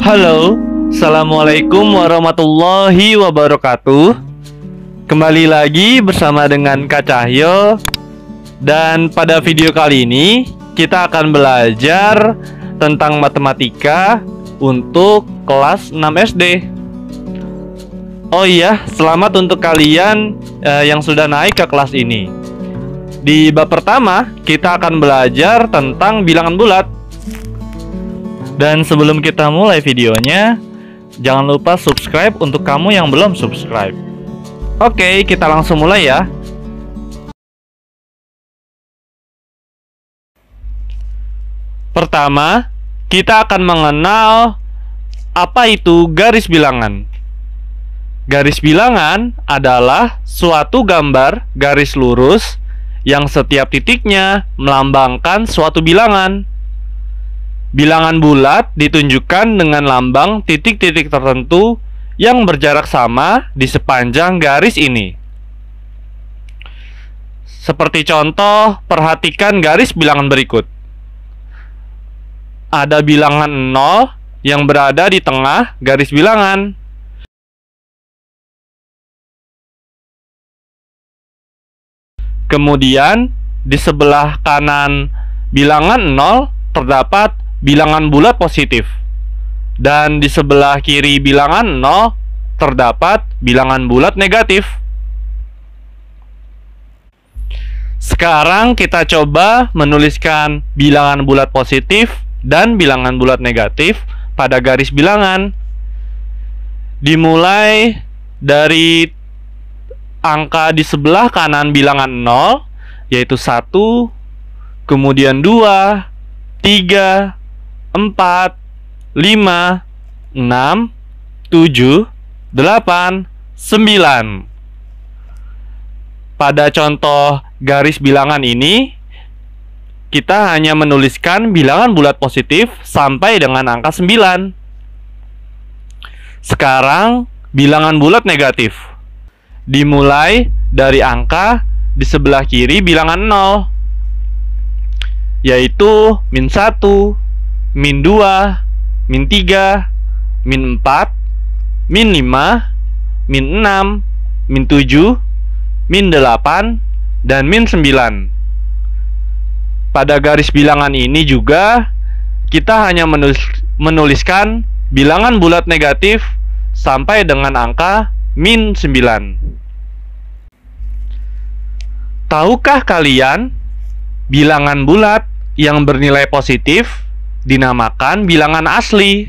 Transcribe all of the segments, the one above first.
Halo, Assalamualaikum warahmatullahi wabarakatuh. Kembali lagi bersama dengan Kak Cahyo. Dan pada video kali ini kita akan belajar tentang matematika untuk kelas 6 SD. Oh iya, selamat untuk kalian yang sudah naik ke kelas ini. Di bab pertama kita akan belajar tentang bilangan bulat. Dan sebelum kita mulai videonya, jangan lupa subscribe untuk kamu yang belum subscribe. Oke, kita langsung mulai ya. Pertama, kita akan mengenal apa itu garis bilangan. Garis bilangan adalah suatu gambar garis lurus yang setiap titiknya melambangkan suatu bilangan. Bilangan bulat ditunjukkan dengan lambang titik-titik tertentu yang berjarak sama di sepanjang garis ini. Seperti contoh, perhatikan garis bilangan berikut. Ada bilangan 0 yang berada di tengah garis bilangan. Kemudian, di sebelah kanan bilangan 0 terdapat bilangan bulat positif, dan di sebelah kiri bilangan 0 terdapat bilangan bulat negatif. Sekarang kita coba menuliskan bilangan bulat positif dan bilangan bulat negatif pada garis bilangan. Dimulai dari angka di sebelah kanan bilangan 0, yaitu 1, kemudian 2, 3, 4, 5, 6, 7, 8, 9. Pada contoh garis bilangan ini, kita hanya menuliskan bilangan bulat positif sampai dengan angka 9. Sekarang, bilangan bulat negatif. Dimulai dari angka di sebelah kiri bilangan 0, yaitu -1, -2, -3, -4, -5, -6, -7, -8, dan -9. Pada garis bilangan ini juga kita hanya menuliskan bilangan bulat negatif sampai dengan angka -9. Tahukah kalian, bilangan bulat yang bernilai positif dinamakan bilangan asli.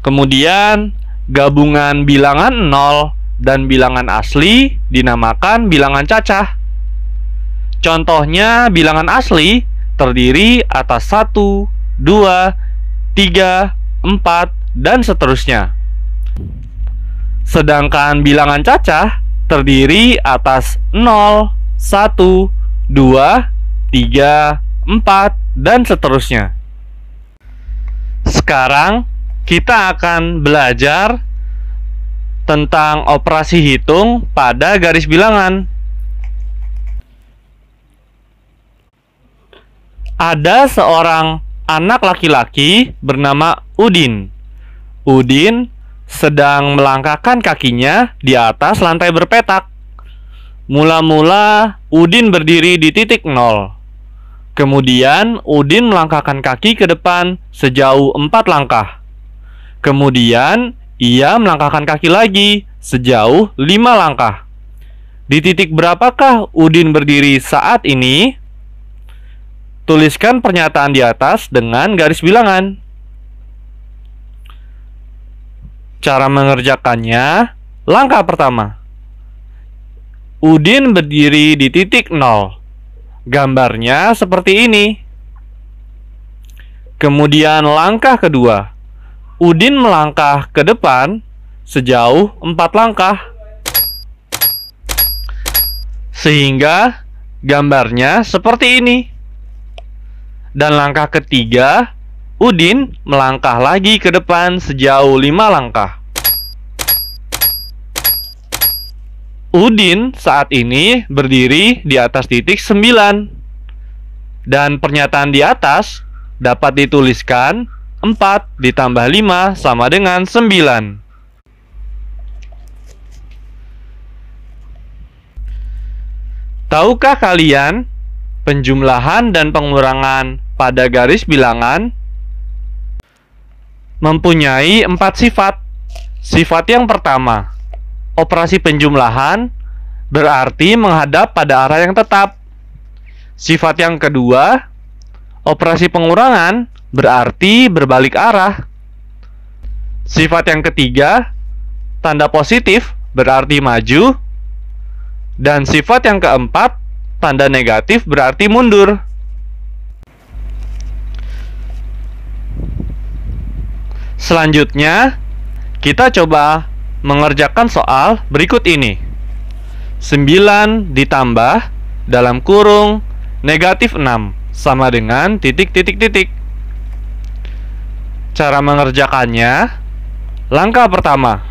Kemudian, gabungan bilangan 0 dan bilangan asli dinamakan bilangan cacah. Contohnya, bilangan asli terdiri atas 1, 2, 3, 4, dan seterusnya. Sedangkan bilangan cacah terdiri atas 0, 1, 2, 3, 4, dan seterusnya. Sekarang kita akan belajar tentang operasi hitung pada garis bilangan. Ada seorang anak laki-laki bernama Udin. Udin sedang melangkahkan kakinya di atas lantai berpetak. Mula-mula Udin berdiri di titik 0. Kemudian Udin melangkahkan kaki ke depan sejauh 4 langkah. Kemudian ia melangkahkan kaki lagi sejauh 5 langkah. Di titik berapakah Udin berdiri saat ini? Tuliskan pernyataan di atas dengan garis bilangan. Cara mengerjakannya, langkah pertama. Udin berdiri di titik 0. Gambarnya seperti ini. Kemudian langkah kedua, Udin melangkah ke depan sejauh 4 langkah. Sehingga gambarnya seperti ini. Dan langkah ketiga, Udin melangkah lagi ke depan sejauh 5 langkah. Udin saat ini berdiri di atas titik 9. Dan pernyataan di atas dapat dituliskan 4 ditambah 5 sama dengan 9. Tahukah kalian penjumlahan dan pengurangan pada garis bilangan mempunyai 4 sifat? Sifat yang pertama, operasi penjumlahan berarti menghadap pada arah yang tetap. Sifat yang kedua, operasi pengurangan berarti berbalik arah. Sifat yang ketiga, tanda positif berarti maju. Dan sifat yang keempat, tanda negatif berarti mundur. Selanjutnya, kita coba mengerjakan soal berikut ini. 9 ditambah dalam kurung negatif 6 sama dengan titik. Cara mengerjakannya, langkah pertama,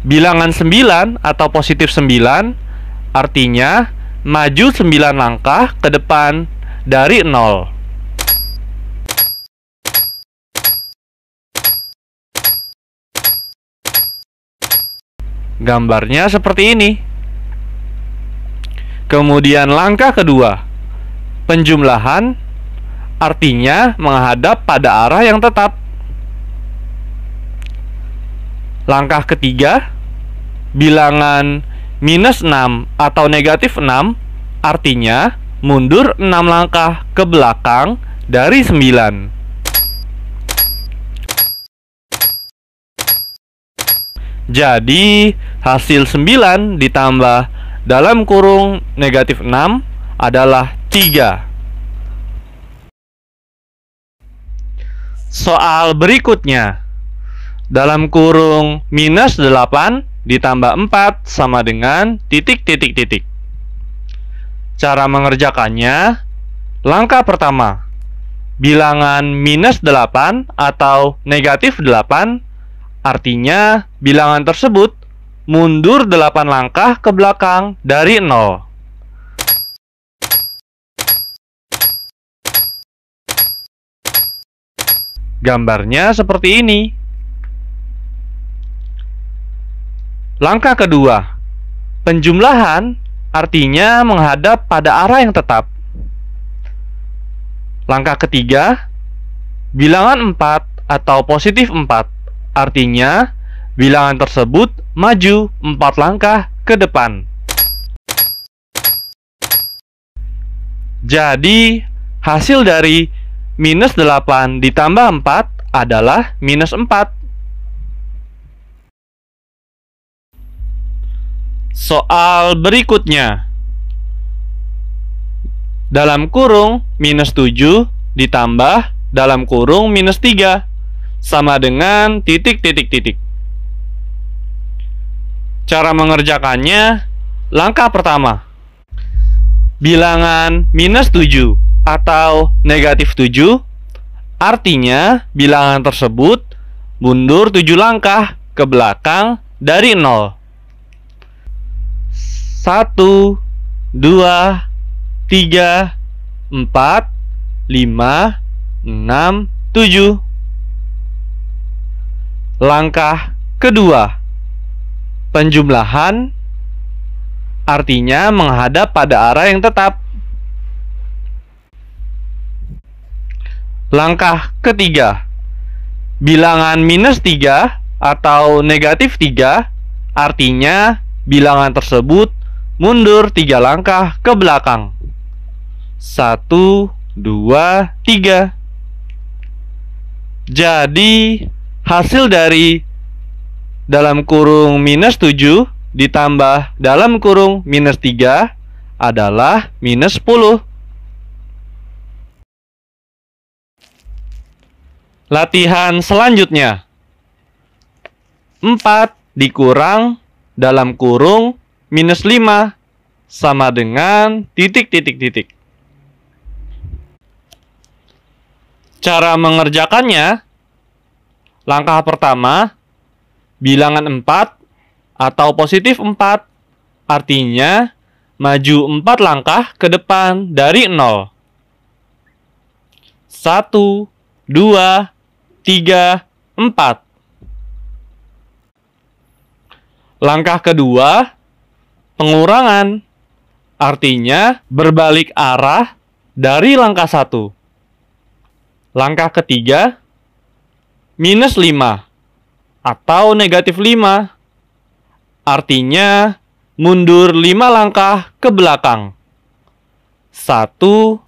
bilangan 9 atau positif 9 artinya maju 9 langkah ke depan dari 0. Gambarnya seperti ini. Kemudian langkah kedua, penjumlahan artinya menghadap pada arah yang tetap. Langkah ketiga, bilangan minus 6 atau negatif 6 artinya mundur 6 langkah ke belakang dari 9. Jadi hasil 9 ditambah dalam kurung negatif 6 adalah 3. Soal berikutnya, dalam kurung minus 8 ditambah 4 sama dengan titik. Cara mengerjakannya, langkah pertama, bilangan minus 8 atau negatif 8 artinya bilangan tersebut mundur 8 langkah ke belakang dari 0. Gambarnya seperti ini. Langkah kedua, penjumlahan artinya menghadap pada arah yang tetap. Langkah ketiga, bilangan 4 atau positif 4 artinya bilangan tersebut maju 4 langkah ke depan. Jadi hasil dari minus 8 ditambah 4 adalah minus 4. Soal berikutnya, dalam kurung minus 7 ditambah dalam kurung minus 3 sama dengan titik. Cara mengerjakannya, langkah pertama, bilangan minus 7 atau negatif 7 artinya bilangan tersebut mundur 7 langkah ke belakang dari 0. 1, 2, 3, 4, 5, 6, 7. Langkah kedua, penjumlahan artinya menghadap pada arah yang tetap. Langkah ketiga, bilangan minus 3 atau negatif 3 artinya bilangan tersebut mundur 3 langkah ke belakang. 1, 2, 3. Jadi hasil dari dalam kurung minus 7 ditambah dalam kurung minus 3 adalah minus 10. Latihan selanjutnya, 4 dikurang dalam kurung minus 5 sama dengan titik. Cara mengerjakannya, langkah pertama, bilangan 4 atau positif 4 artinya maju 4 langkah ke depan dari 0. 1, 2, 3, 4. Langkah kedua, pengurangan. Artinya berbalik arah dari langkah 1. Langkah ketiga, minus 5 atau negatif 5. Artinya mundur 5 langkah ke belakang. 1,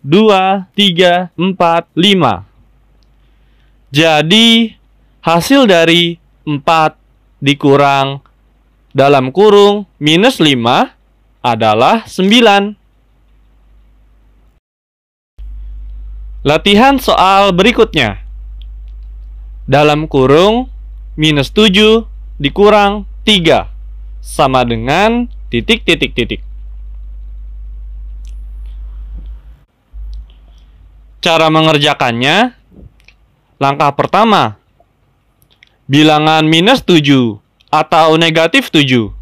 2, 3, 4, 5. Jadi hasil dari 4 dikurang dalam kurung minus 5 adalah 9. Latihan soal berikutnya. Dalam kurung minus 7 dikurang 3 sama dengan titik, titik, titik. Cara mengerjakannya, langkah pertama, bilangan minus 7 atau negatif 7.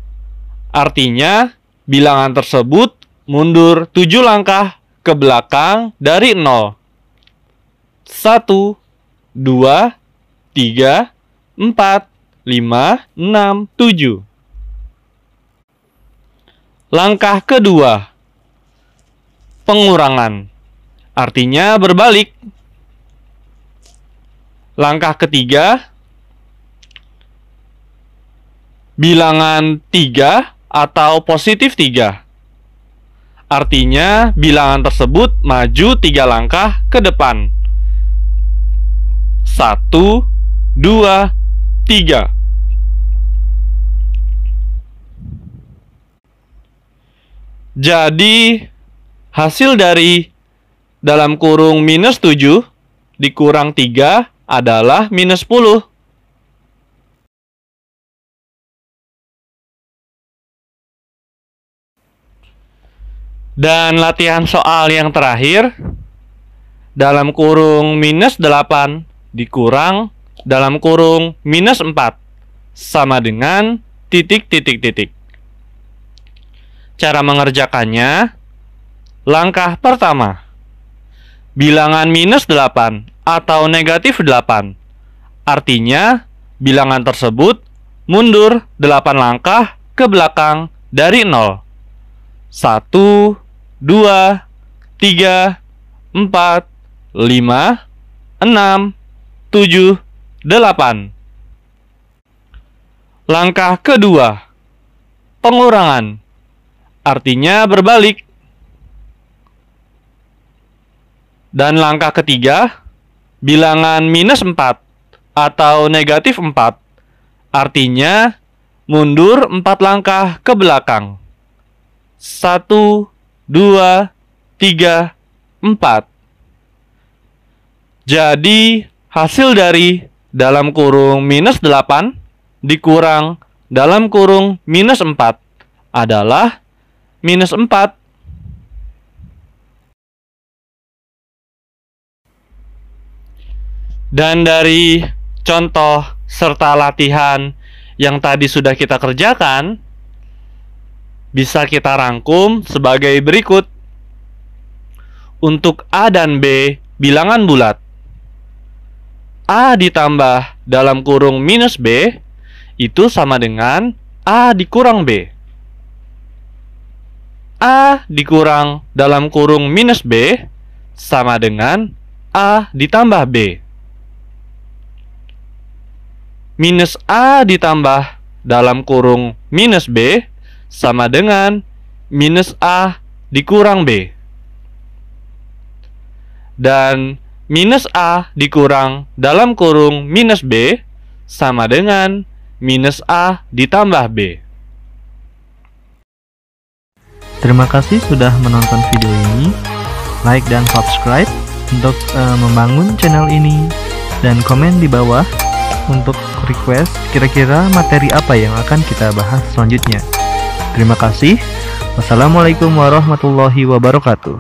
Artinya, bilangan tersebut mundur 7 langkah ke belakang dari 0. 1, 2, 3, 4, 5, 6, 7. Langkah kedua, pengurangan. Artinya berbalik. Langkah ketiga, bilangan 3 atau positif 3. Artinya bilangan tersebut maju 3 langkah ke depan. 1, 2, 3. Jadi hasil dari dalam kurung minus 7 dikurang 3 adalah minus 10. Dan latihan soal yang terakhir, dalam kurung minus 8 dikurang dalam kurung minus 4 sama dengan titik, titik, titik. Cara mengerjakannya, langkah pertama, bilangan minus 8 atau negatif 8. Artinya, bilangan tersebut mundur 8 langkah ke belakang dari 0. 1, 2, 3, 4, 5, 6, 7, 8. Langkah kedua, pengurangan. Artinya berbalik. Dan langkah ketiga, bilangan minus 4 atau negatif 4. Artinya mundur 4 langkah ke belakang. 1, 2, 3, 4. Jadi hasil dari dalam kurung minus 8 dikurang dalam kurung minus 4 adalah minus 4. Dan dari contoh serta latihan yang tadi sudah kita kerjakan, bisa kita rangkum sebagai berikut. Untuk A dan B bilangan bulat, A ditambah dalam kurung minus B itu sama dengan A dikurang B. A dikurang dalam kurung minus B sama dengan A ditambah B. Minus A ditambah dalam kurung minus B sama dengan minus A dikurang B. Dan minus A dikurang dalam kurung minus B sama dengan minus A ditambah B. Terima kasih sudah menonton video ini. Like dan subscribe untuk membangun channel ini. Dan komen di bawah untuk request kira-kira materi apa yang akan kita bahas selanjutnya. Terima kasih. Wassalamualaikum warahmatullahi wabarakatuh.